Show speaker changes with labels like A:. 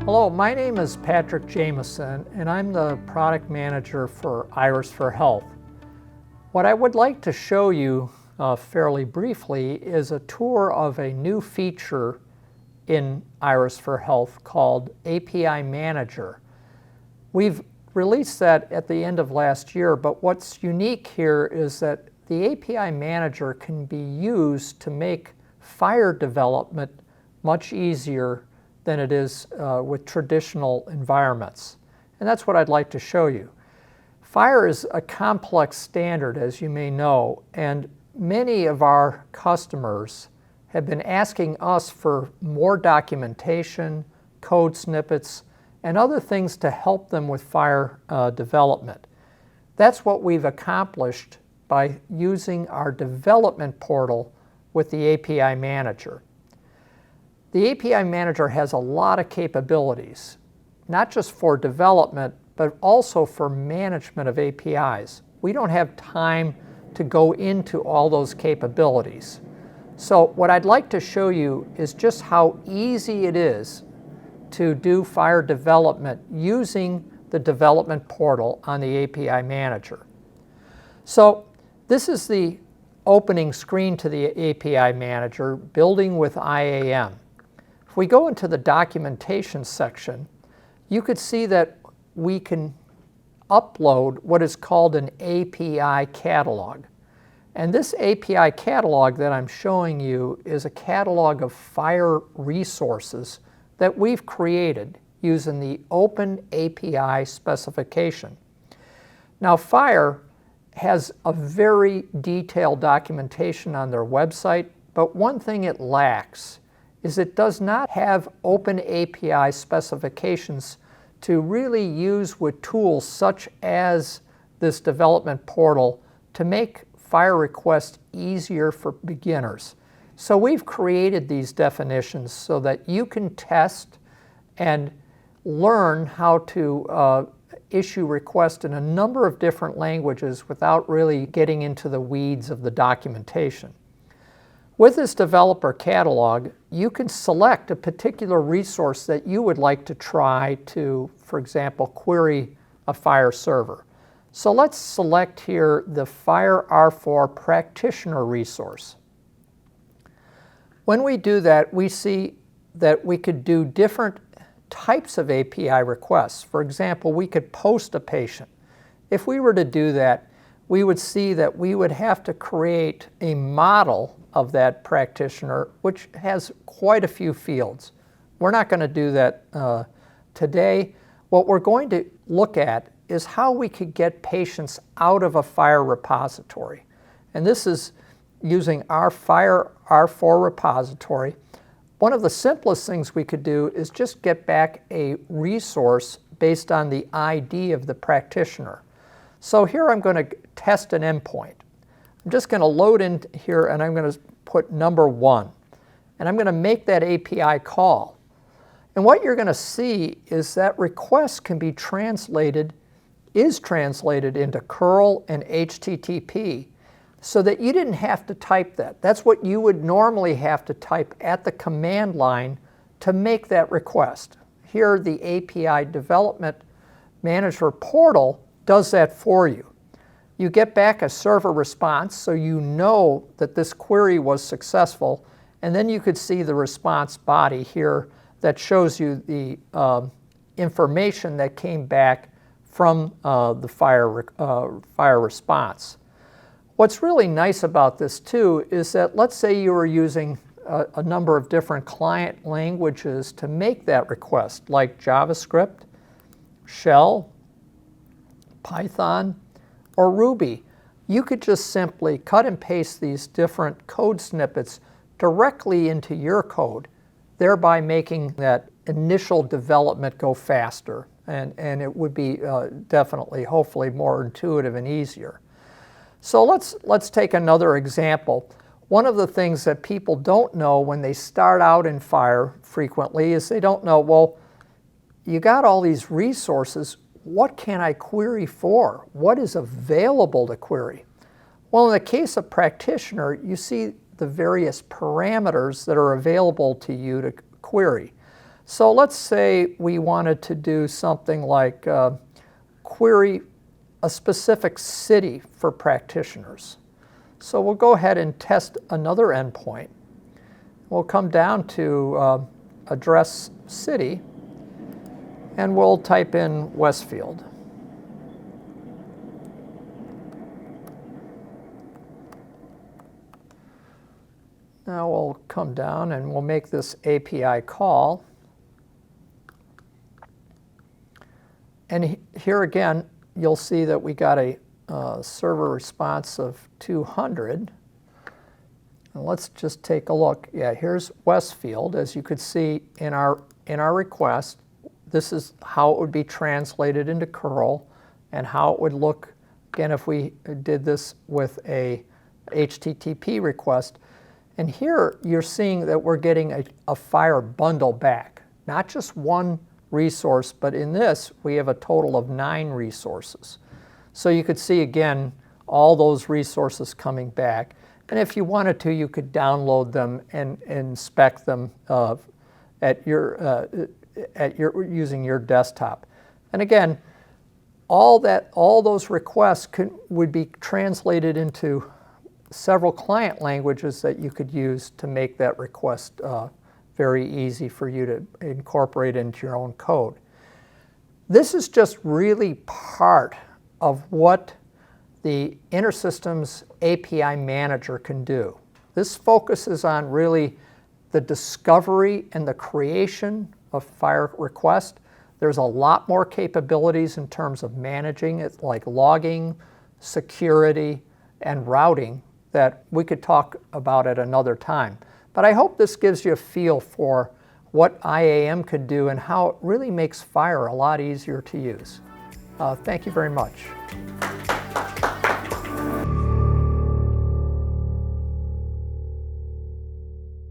A: Hello, my name is Patrick Jamieson, and I'm the product manager for IRIS for Health. What I would like to show you fairly briefly is a tour of a new feature in IRIS for Health called API Manager. We've released that at the end of last year, but what's unique here is that the API Manager can be used to make FHIR development much easier than it is with traditional environments. And that's what I'd like to show you. FHIR is a complex standard, as you may know, and many of our customers have been asking us for more documentation, code snippets, and other things to help them with FHIR development. That's what we've accomplished by using our development portal with the API Manager. The API Manager has a lot of capabilities, not just for development, but also for management of APIs. We don't have time to go into all those capabilities. So what I'd like to show you is just how easy it is to do FHIR development using the development portal on the API Manager. So this is the opening screen to the API Manager, building with IAM. If we go into the documentation section, you could see that we can upload what is called an API catalog. And this API catalog that I'm showing you is a catalog of FHIR resources that we've created using the Open API specification. Now, FHIR has a very detailed documentation on their website, but one thing it lacks is it does not have Open API specifications to really use with tools such as this development portal to make FHIR requests easier for beginners. So we've created these definitions so that you can test and learn how to issue requests in a number of different languages without really getting into the weeds of the documentation. With this developer catalog, you can select a particular resource that you would like to try to, for example, query a FHIR server. So let's select here the FHIR R4 practitioner resource. When we do that, we see that we could do different types of API requests. For example, we could post a patient. If we were to do that, we would see that we would have to create a model of that practitioner, which has quite a few fields. We're not going to do that today. What we're going to look at is how we could get patients out of a FHIR repository. And this is using our FHIR R4 repository. One of the simplest things we could do is just get back a resource based on the ID of the practitioner. So here I'm going to test an endpoint. I'm just going to load in here and I'm going to put number 1. And I'm going to make that API call. And what you're going to see is that request can be translated, is translated into curl and HTTP so that you didn't have to type that. That's what you would normally have to type at the command line to make that request. Here the API Development Manager portal does that for you. You get back a server response so you know that this query was successful, and then you could see the response body here that shows you the information that came back from the FHIR response. What's really nice about this too is that let's say you were using a number of different client languages to make that request, like JavaScript, Shell, Python, or Ruby. You could just simply cut and paste these different code snippets directly into your code, thereby making that initial development go faster. And it would be definitely, hopefully, more intuitive and easier. So let's take another example. One of the things that people don't know when they start out in FHIR frequently is they don't know, well, you got all these resources. What can I query for? What is available to query? Well, in the case of practitioner, you see the various parameters that are available to you to query. So let's say we wanted to do something like query a specific city for practitioners. So we'll go ahead and test another endpoint. We'll come down to address city, and we'll type in Westfield. Now we'll come down and we'll make this API call. And here again, you'll see that we got a server response of 200. And let's just take a look. Yeah, here's Westfield. As you could see in our request, this is how it would be translated into curl and how it would look, again, if we did this with a HTTP request. And here you're seeing that we're getting a FHIR bundle back, not just one resource, but in this we have a total of 9 resources. So you could see again all those resources coming back, and if you wanted to, you could download them and inspect them using your desktop. And again, all those requests would be translated into several client languages that you could use to make that request very easy for you to incorporate into your own code. This is just really part of what the InterSystems API Manager can do. This focuses on really the discovery and the creation of FHIR requests. There's a lot more capabilities in terms of managing it, like logging, security, and routing, that we could talk about at another time. But I hope this gives you a feel for what IAM could do and how it really makes FHIR a lot easier to use. Thank you very much.